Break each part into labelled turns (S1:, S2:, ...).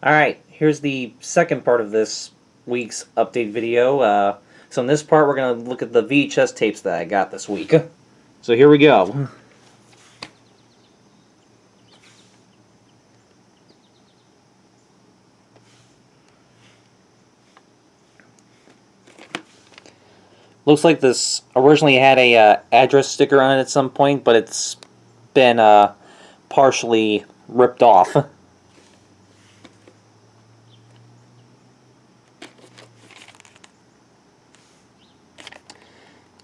S1: Alright, here's the second part of this week's update video. So in this part we're going to look at the VHS tapes that I got this week. So here we go. Looks like this originally had a address sticker on it at some point, but it's been partially ripped off.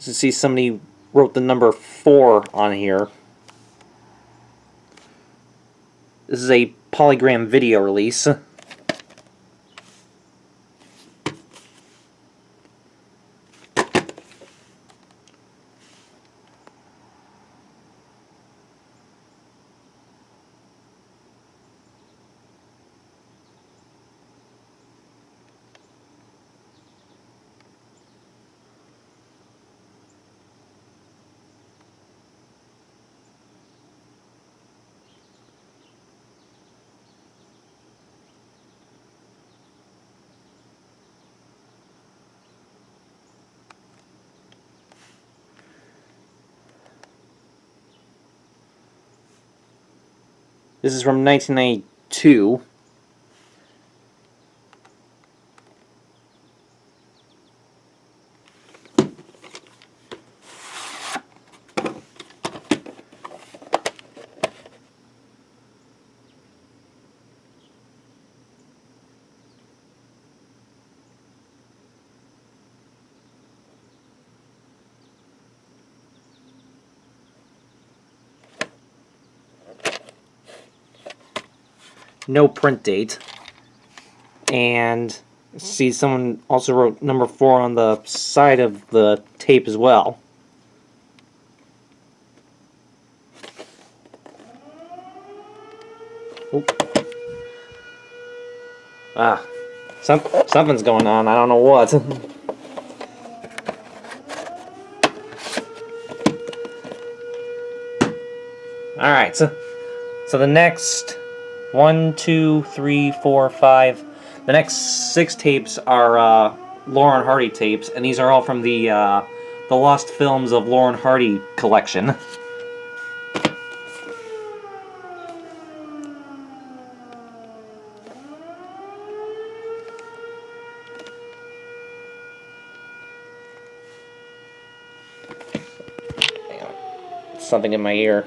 S1: You see somebody wrote the number 4 on here. This is a polygram video release. This is from 1992. No print date. And see, someone also wrote number 4 on the side of the tape as well. Oop. Something's going on. I don't know what. Alright, so the next 1, 2, 3, 4, 5. The next 6 tapes are Laurel and Hardy tapes, and these are all from the Lost Films of Laurel and Hardy collection. Something in my ear.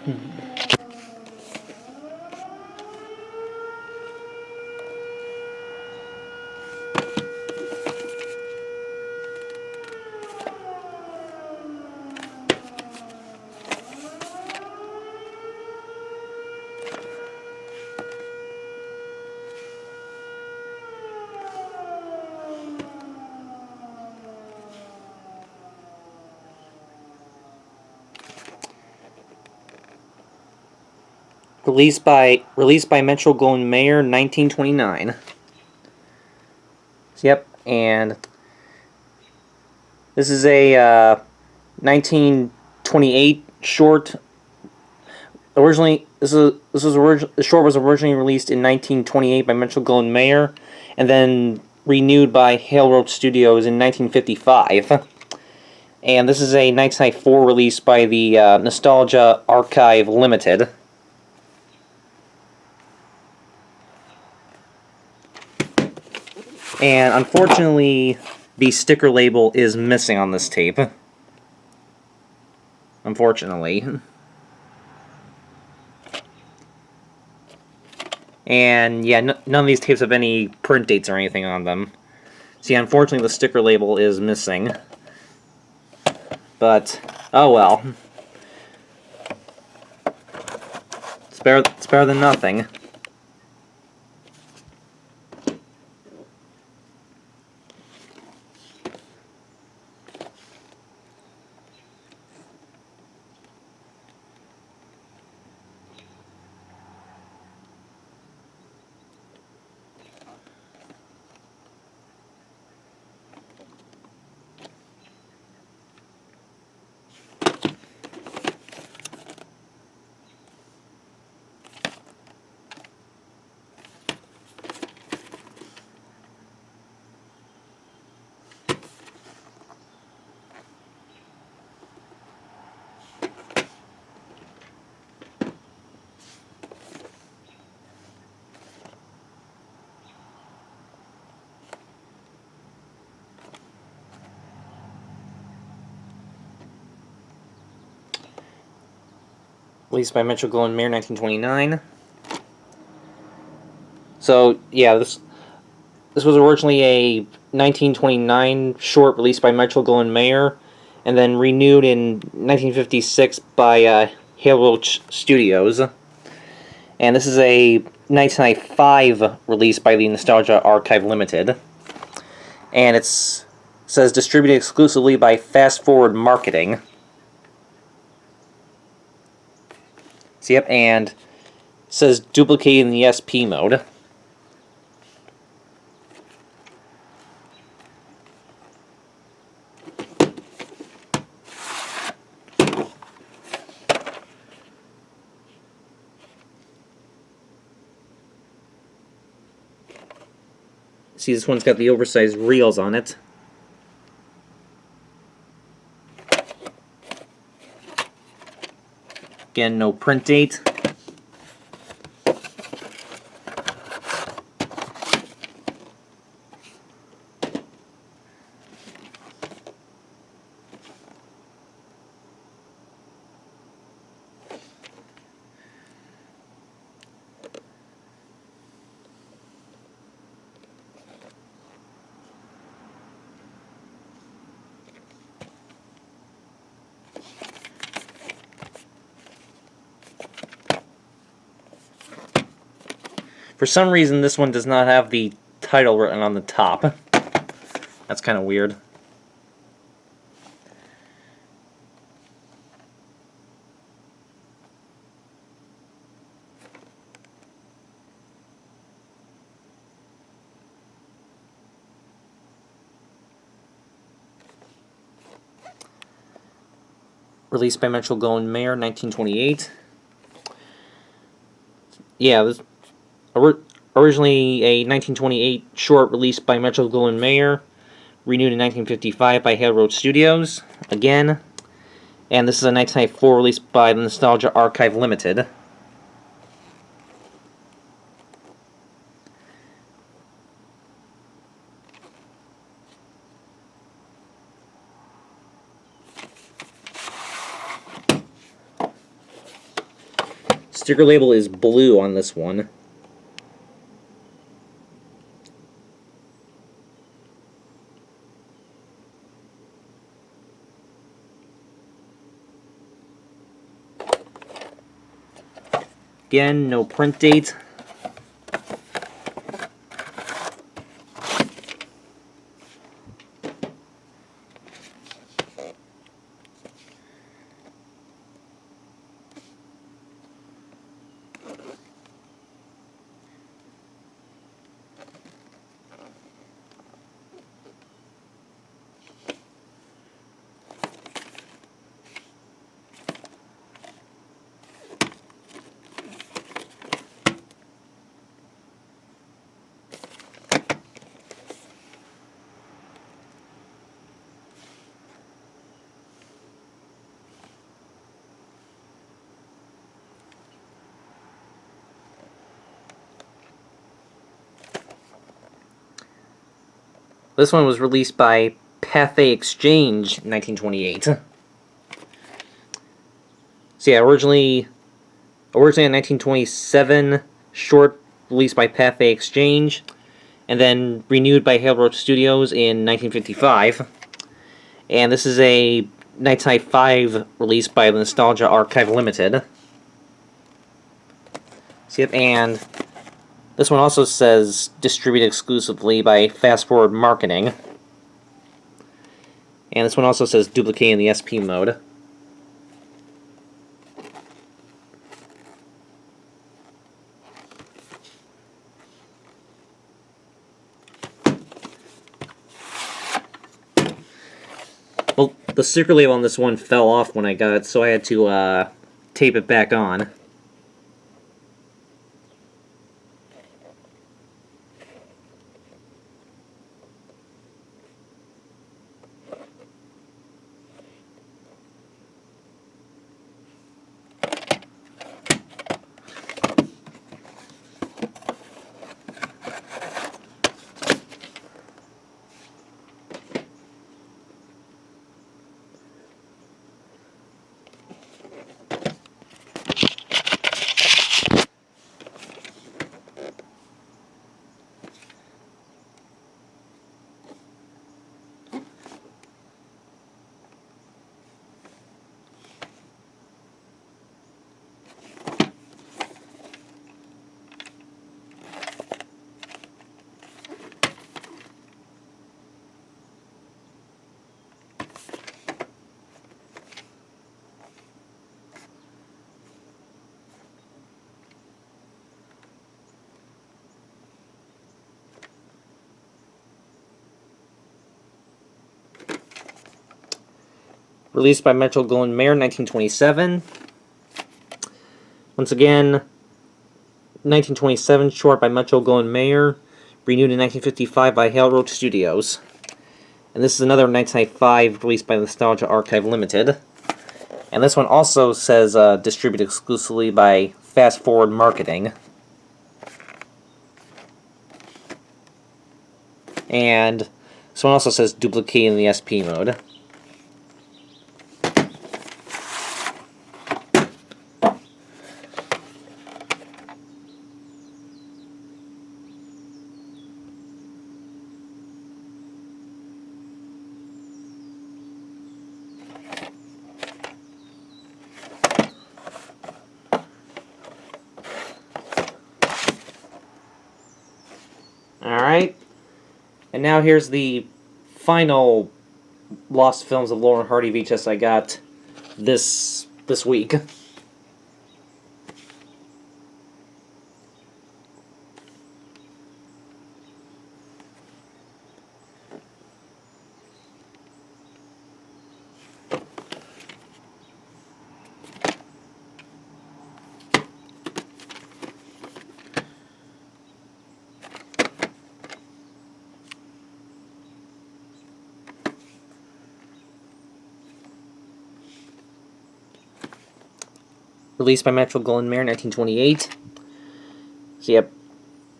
S1: Released by Metro-Goldwyn-Mayer, 1929. Yep, and this is a 1928 short. Originally, the short was originally released in 1928 by Metro-Goldwyn-Mayer, and then renewed by Hale Roach Studios in 1955. And this is a 1994 release by the Nostalgia Archive Limited. And unfortunately, the sticker label is missing on this tape. Unfortunately. And yeah, none of these tapes have any print dates or anything on them. See, unfortunately, the sticker label is missing. But, oh well. It's better than nothing. released by Metro-Goldwyn-Mayer, 1929. So yeah, this was originally a 1929 short released by Metro-Goldwyn-Mayer, and then renewed in 1956 by Hale Roach Studios. And this is a 1995 release by the Nostalgia Archive Limited. And it says distributed exclusively by Fast Forward Marketing. So, yep, and it says duplicated in the SP mode. See, this one's got the oversized reels on it. Again, no print date. For some reason, this one does not have the title written on the top. That's kind of weird. Released by Metro-Goldwyn-Mayer, 1928. Yeah, this originally a 1928 short released by Metro-Goldwyn-Mayer, renewed in 1955 by Hale Roach Studios, again. And this is a 1994 released by the Nostalgia Archive Limited. Sticker label is blue on this one. Again, no print date. This one was released by Pathé Exchange in 1928. So yeah, originally a 1927 short released by Pathé Exchange, and then renewed by Hale Roach Studios in 1955. And this is a 1995 release by the Nostalgia Archive Limited. So yep, and this one also says distributed exclusively by Fast Forward Marketing. And this one also says duplicate in the SP mode. Well, the sticker label on this one fell off when I got it, so I had to tape it back on. released by Metro-Goldwyn-Mayer, 1927. Once again, 1927 short by Metro-Goldwyn-Mayer, renewed in 1955 by Hale Roach Studios. And this is another 1995 released by Nostalgia Archive Limited. And this one also says distributed exclusively by Fast Forward Marketing. And this one also says duplicate in the SP mode. Alright, and now here's the final Lost Films of Laurel and Hardy VHS I got this week. Released by Metro-Goldwyn-Mayer, 1928. So yep,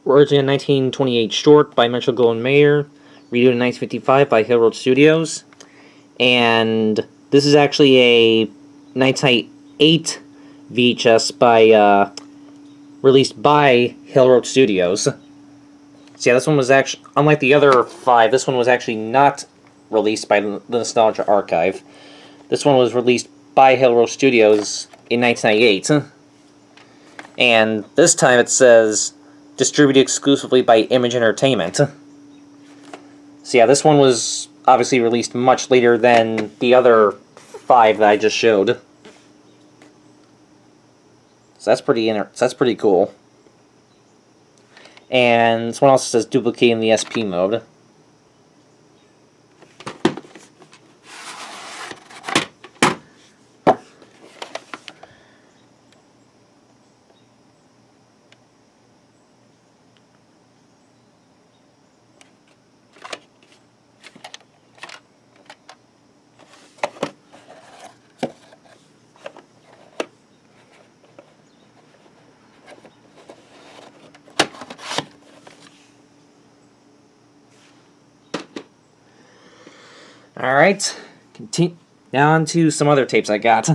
S1: originally a 1928 short by Metro-Goldwyn-Mayer, renewed in 1955 by Hale Roach Studios. And this is actually a 1998 VHS by released by Hale Roach Studios. So yeah, this one was actually, unlike the other 5, this one was actually not released by the Nostalgia Archive. This one was released by Hale Roach Studios in 1998. And this time it says distributed exclusively by Image Entertainment. So yeah, this one was obviously released much later than the other 5 that I just showed. So that's pretty cool. And this one also says duplicate in the SP mode. Alright, now on to some other tapes I got.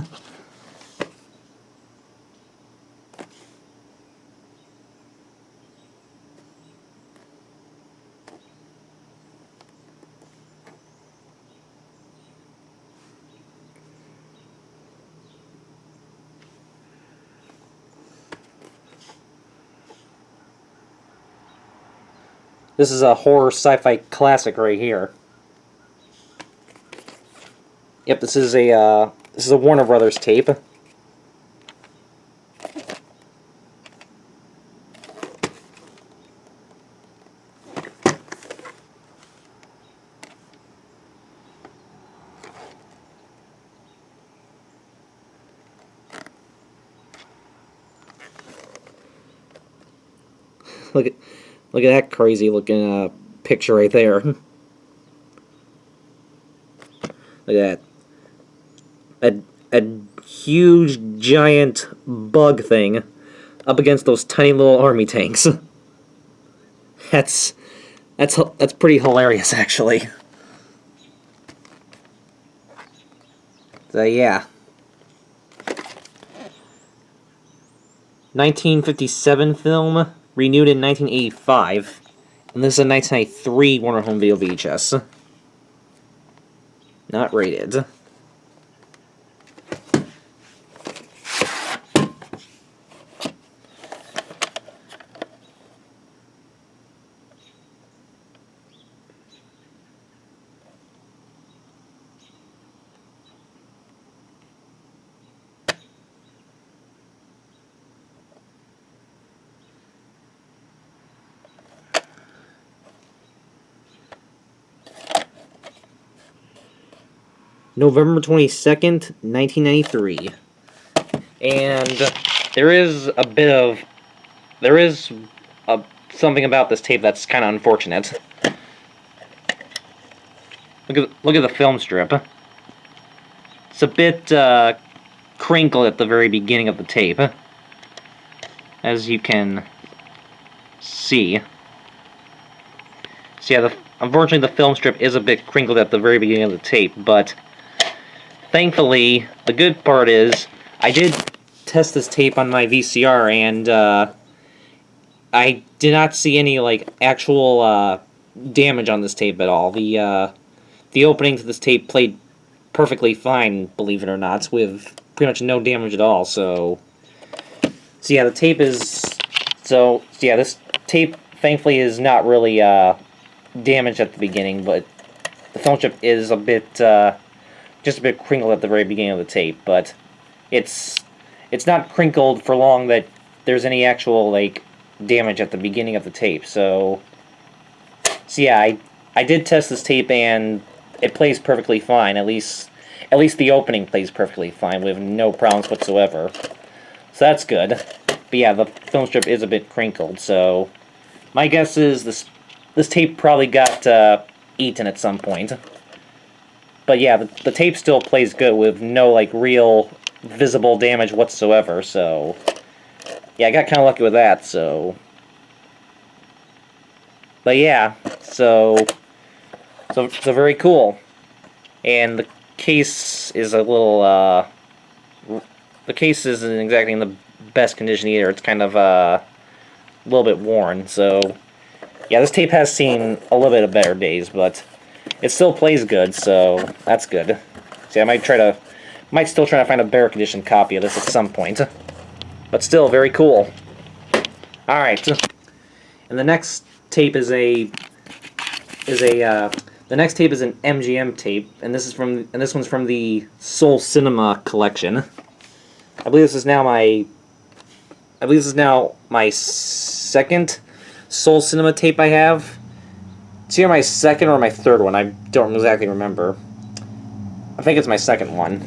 S1: This is a horror sci-fi classic right here. Yep, this is a Warner Brothers tape. Look at that crazy looking picture right there. Look at that. A huge giant bug thing up against those tiny little army tanks. That's pretty hilarious, actually. So yeah. 1957 film, renewed in 1985. And this is a 1993 Warner Home Video VHS. Not rated. November 22nd, 1993. And there is a bit of... There is something about this tape that's kind of unfortunate. Look at the film strip. It's a bit crinkled at the very beginning of the tape, as you can see. So yeah, unfortunately the film strip is a bit crinkled at the very beginning of the tape, but thankfully, the good part is, I did test this tape on my VCR, and I did not see any, like, actual damage on this tape at all. The opening to this tape played perfectly fine, believe it or not, with pretty much no damage at all, so yeah, the tape is... So yeah, this tape, thankfully, is not really damaged at the beginning, but the film strip is a bit, just a bit crinkled at the very beginning of the tape, but it's not crinkled for long that there's any actual, like, damage at the beginning of the tape, so yeah, I did test this tape, and it plays perfectly fine. At least the opening plays perfectly fine with no problems whatsoever. So that's good. But yeah, the film strip is a bit crinkled, so my guess is this tape probably got eaten at some point. But yeah, the tape still plays good with no, like, real visible damage whatsoever, so yeah, I got kind of lucky with that, so... But yeah, so very cool. And the case is a little, the case isn't exactly in the best condition either. It's kind of, a little bit worn, so... Yeah, this tape has seen a little bit of better days, but it still plays good, so that's good. See, I might still try to find a better condition copy of this at some point. But still, very cool. Alright. And the next tape is the next tape is an MGM tape, and this one's from the Soul Cinema collection. I believe this is now my second Soul Cinema tape I have. It's either my second or my third one. I don't exactly remember. I think it's my second one.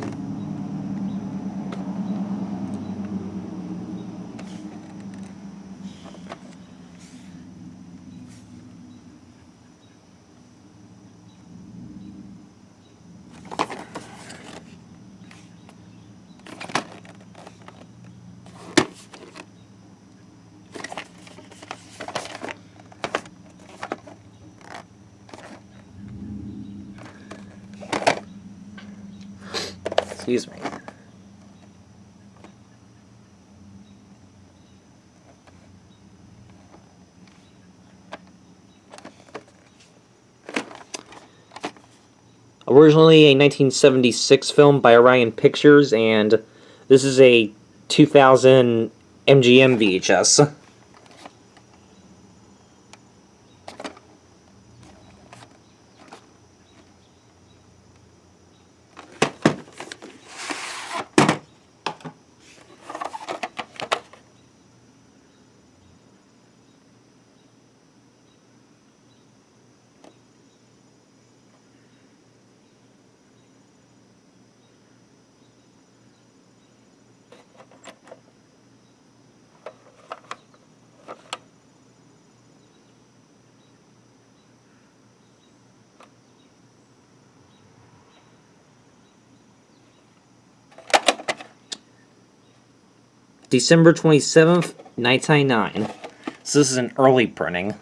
S1: Excuse me. Originally a 1976 film by Orion Pictures, and this is a 2000 MGM VHS. December 27th, 1999. So this is an early printing.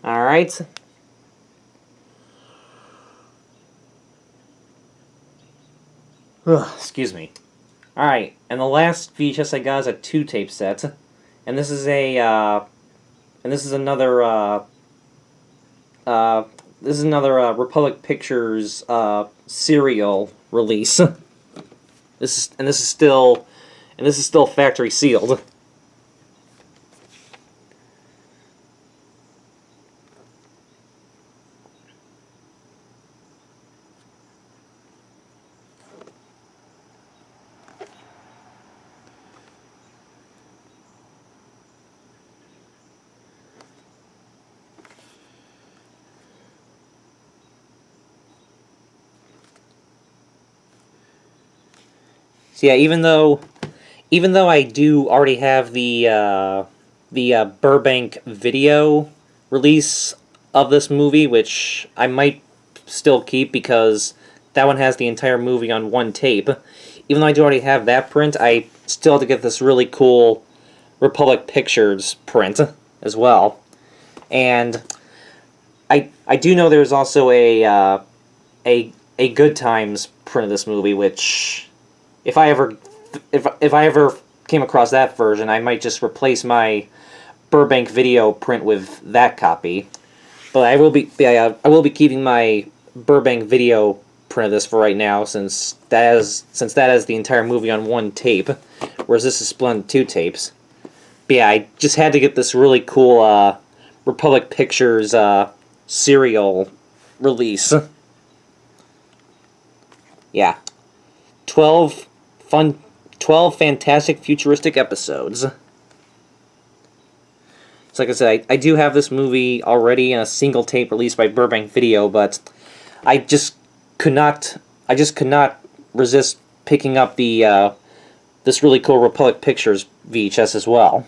S1: Alright. Excuse me. Alright, and the last VHS I got is a 2-tape set. And this is another, Republic Pictures, serial release. This is still factory sealed. So yeah, even though I do already have the Burbank video release of this movie, which I might still keep because that one has the entire movie on one tape. Even though I do already have that print, I still have to get this really cool Republic Pictures print as well. And I do know there's also a Good Times print of this movie, which if I ever came across that version, I might just replace my Burbank video print with that copy. But I will be keeping my Burbank video print of this for right now, since that has the entire movie on one tape, whereas this is split into two tapes. But yeah, I just had to get this really cool Republic Pictures serial release. Yeah, 12 fun 12 fantastic futuristic episodes. So like I said, I do have this movie already in a single tape released by Burbank Video, but I just could not resist picking up the this really cool Republic Pictures VHS as well.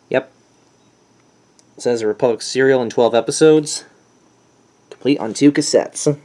S1: Yep. It says a Republic serial in 12 episodes, complete on 2 cassettes.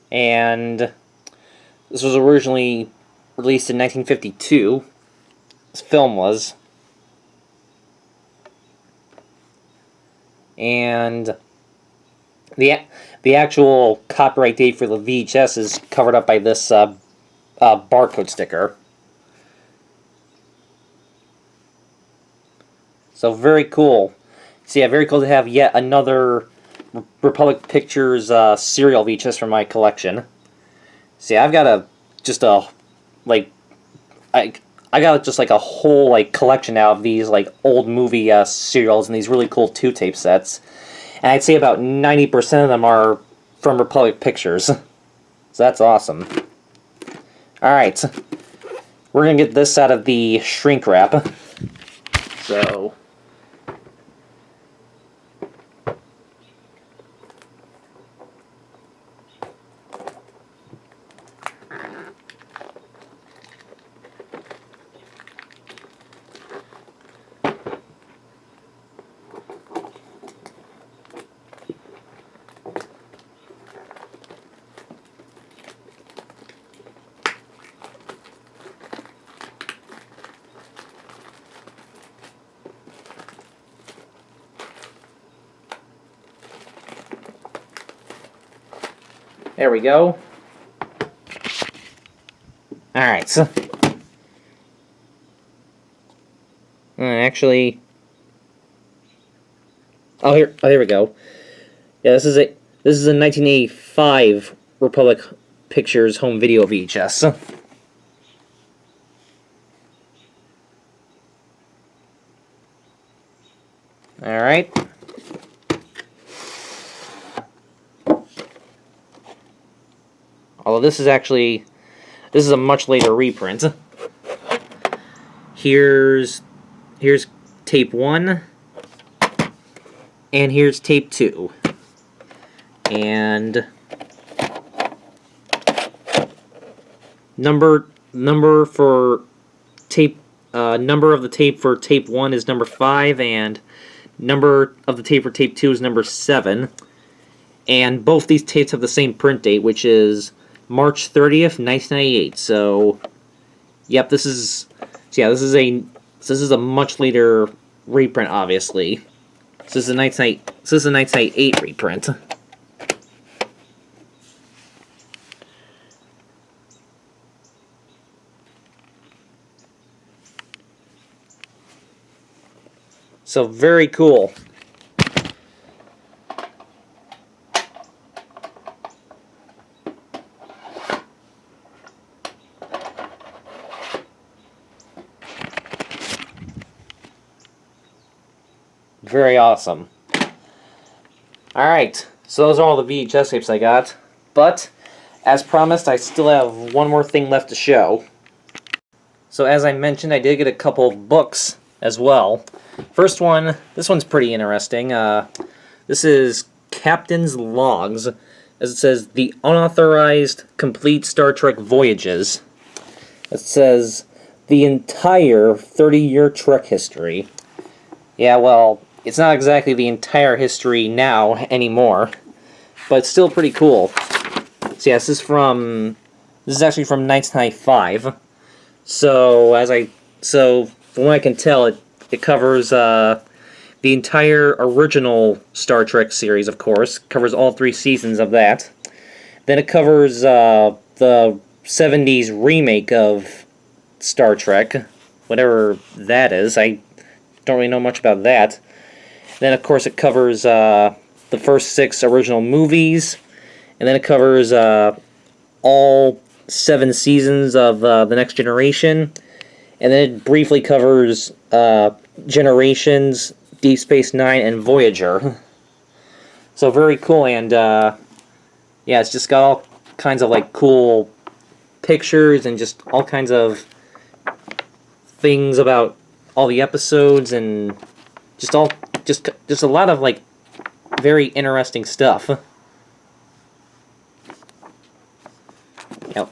S1: And this was originally released in 1952. This film was. And the actual copyright date for the VHS is covered up by this barcode sticker. So very cool. So yeah, very cool to have yet another Republic Pictures serial VHS from my collection. See, I've got like I got just like a whole like collection now of these like old movie serials and these really cool 2-tape sets, and I'd say about 90% of them are from Republic Pictures. So that's awesome. All right, we're gonna get this out of the shrink wrap. So. There we go. Alright, so... actually... Oh, here we go. Yeah, this is a 1985 Republic Pictures home video VHS. Alright. Although this is a much later reprint. Here's tape 1, and here's tape 2. And number for tape number of the tape for tape 1 is number 5, and number of the tape for tape 2 is number 7. And both these tapes have the same print date, which is March 30th, 1998. So, yep, this is a much later reprint, obviously. This is a 1998 reprint. So very cool. Very awesome. Alright, so those are all the VHS tapes I got. But, as promised, I still have one more thing left to show. So as I mentioned, I did get a couple books as well. First one, this one's pretty interesting. This is Captain's Logs. As it says, The Unauthorized Complete Star Trek Voyages. It says, the entire 30-year Trek history. Yeah, well, it's not exactly the entire history now anymore, but it's still pretty cool. So yeah, this is actually from 1995. So from what I can tell, it covers the entire original Star Trek series, of course. Covers all 3 seasons of that. Then it covers the 70s remake of Star Trek, whatever that is. I don't really know much about that. Then, of course, it covers the first 6 original movies, and then it covers all 7 seasons of The Next Generation, and then it briefly covers Generations, Deep Space Nine, and Voyager. So very cool, and yeah, it's just got all kinds of like cool pictures and just all kinds of things about all the episodes and just a lot of like very interesting stuff. Yep.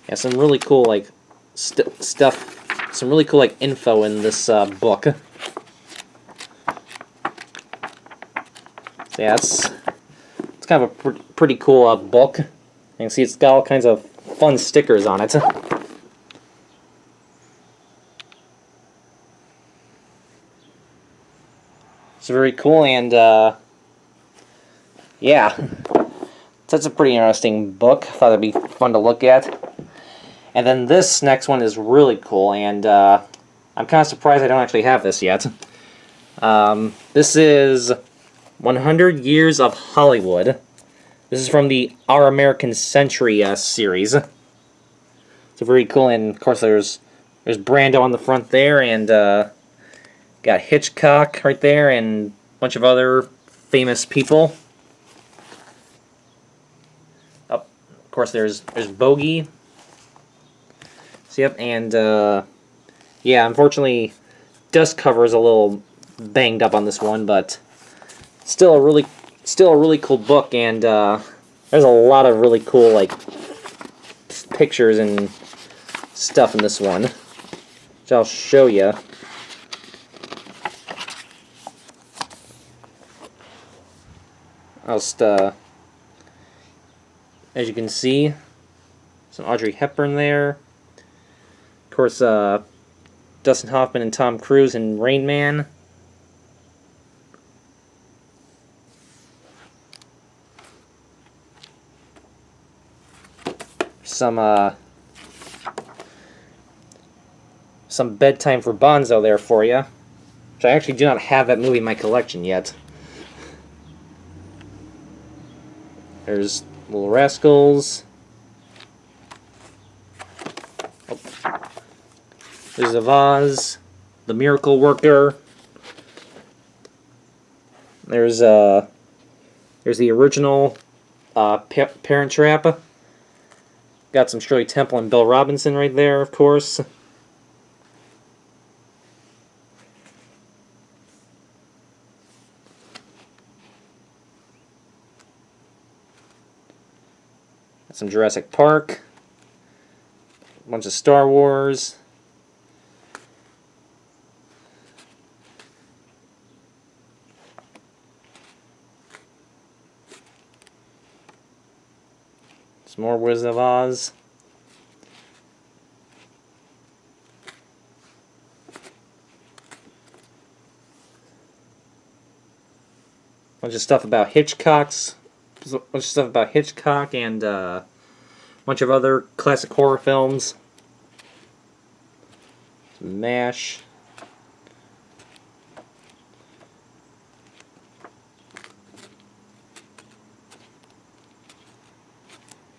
S1: Yeah, some really cool like stuff, some really cool like info in this book. So yeah, it's kind of a pretty cool book. You can see it's got all kinds of fun stickers on it. It's very cool, and yeah, that's a pretty interesting book. Thought it'd be fun to look at. And then this next one is really cool, and I'm kind of surprised I don't actually have this yet. This is 100 Years of Hollywood. This is from the Our American Century series. It's very cool, and of course there's Brando on the front there, and got Hitchcock right there, and a bunch of other famous people. Oh, of course there's Bogey. So, yep, and yeah, unfortunately, dust cover is a little banged up on this one, but still a really cool book, and there's a lot of really cool like pictures and stuff in this one, which I'll show you. I'll just, as you can see, some Audrey Hepburn there. Of course, Dustin Hoffman and Tom Cruise in Rain Man. Some Bedtime for Bonzo there for you, which I actually do not have that movie in my collection yet. There's Little Rascals. Oh. There's of Oz, The Miracle Worker. There's the original Parent Trap. Got some Shirley Temple and Bill Robinson right there, of course. Got some Jurassic Park. A bunch of Star Wars. Some more Wizard of Oz. Bunch of stuff about Hitchcock and a bunch of other classic horror films. Some MASH.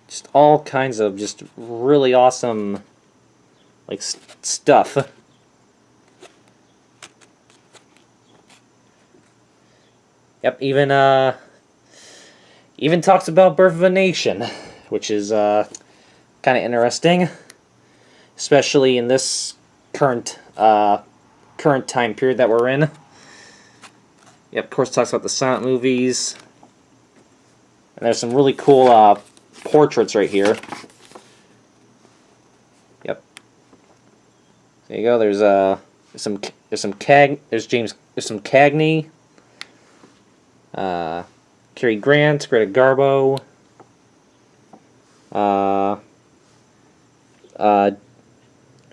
S1: Just all kinds of just really awesome like stuff. Yep, even talks about Birth of a Nation, which is kind of interesting, especially in this current time period that we're in. Yep, of course, talks about the silent movies, and there's some really cool portraits right here. Yep. There you go. There's some Cagney, Cary Grant, Greta Garbo,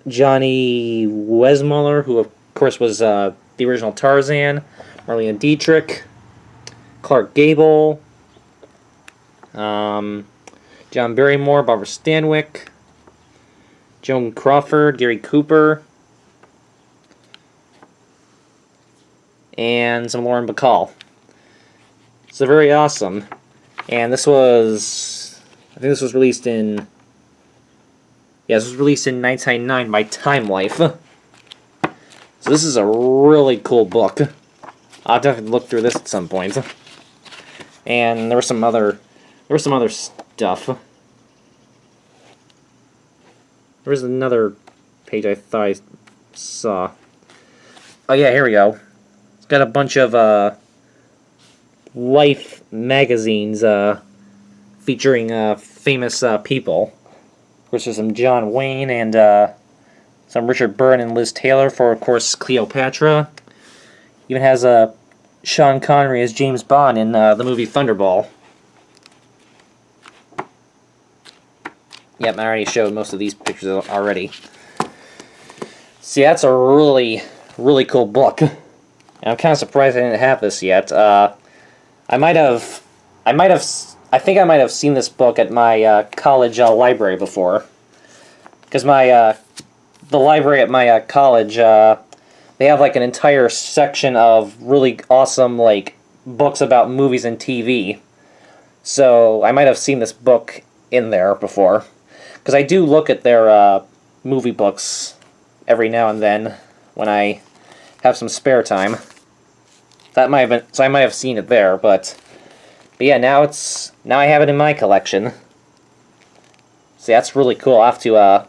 S1: Johnny Weissmuller, who of course was the original Tarzan, Marlene Dietrich, Clark Gable, John Barrymore, Barbara Stanwyck, Joan Crawford, Gary Cooper, and some Lauren Bacall. So very awesome. And I think this was released in, this was released in 1999 by Time Life. So this is a really cool book. I'll definitely look through this at some point. And there was some other stuff. There was another page I thought I saw. Oh yeah, here we go. It's got a bunch of Life magazines featuring famous people. Of course, there's some John Wayne and some Richard Byrne and Liz Taylor for, of course, Cleopatra. Even has Sean Connery as James Bond in the movie Thunderball. Yep, I already showed most of these pictures already. See, that's a really, really cool book. And I'm kind of surprised I didn't have this yet. I think I might have seen this book at my college library before. Because the library at my college, they have like an entire section of really awesome like books about movies and TV. So I might have seen this book in there before. Because I do look at their movie books every now and then when I have some spare time. So I might have seen it there, but yeah, now I have it in my collection. See, that's really cool. I'll have to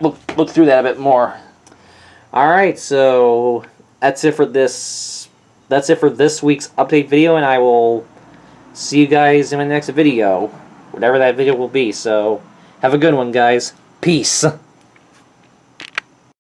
S1: look through that a bit more. All right, so that's it for this. That's it for this week's update video, and I will see you guys in my next video, whatever that video will be. So have a good one, guys. Peace.